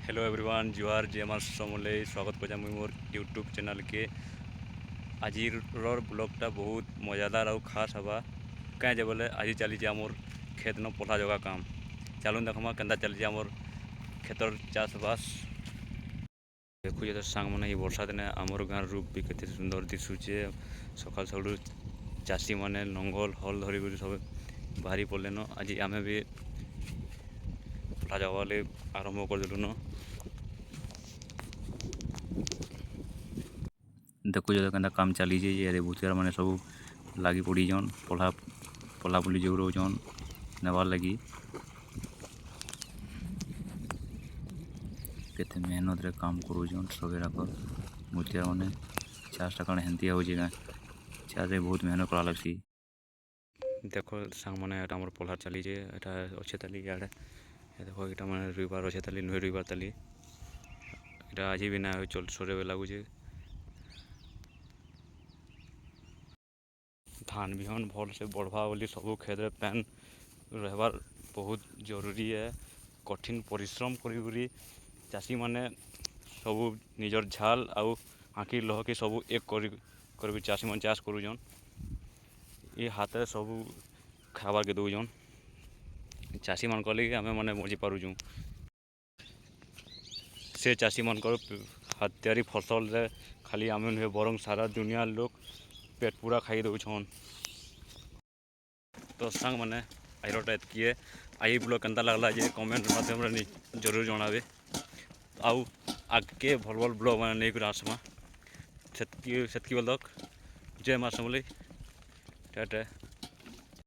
Hello everyone जुआर जे आम समले स्वागत कर मोर यूट्यूब चैनल के आज ब्लॉगटा बहुत मजादार और खास हवा कहीं बोले आज चली आमर खेत न पल्हा जगह काम चलू देखमा के चली आमर खेतर चाष बास देखु तो सांग मैंने वर्षा दिने आमर गाँव रूप भी केते सुंदर दिशुचे सकाल सकाल चाषी मैंने नंगल हल धरिक सब बाहरी पड़े न आज आम भी पल्हा जगह आरंभ करदेलु न देखु के काम चली जाए भूतियार मैंने सब लगी पड़ी जन पल्हा पल्हा पुली जो रोजन नेबार लगी केते मेहनत रे काम करूजन सवेरा पर भूतियार मैंने चाषटा कण हेंतिया हो चाष बहुत मेहनत करा लगसी देखो सांग मैंने आम पल्हा चली अच्छे ताली इे देखो ये मैंने रुईबार अच्छे ताली नुहे रुईबार ताली यहाँ आज भी ना चल सरे लगुचे धान बिहन भल से बढ़वा बोली सब खेत पैन रहबार बहुत जरूरी है कठिन परिश्रम करी चाषी माने सब निजर झाल आउ आँखि लहके सब एक कर चाषी मन चाष करुन ये हाथ सब खाबार के दौन चाषी मान लगे आम मैंने बची पार्छूँ से चाषी मान हाथ तैयारी फसल रे खाली आम नुहे बरং सारा दुनिया लोग पेट पूरा खाई दौन तो सांग मैंने आईरटा एतकी आई ब्लॉग केनता लगला जे कमेंट माध्यम जरूर जनाबे आउ आगे भल भल ब्लॉग मैंने नहीं कर आसमा सेतकी बोल जय माँ समले टाटा।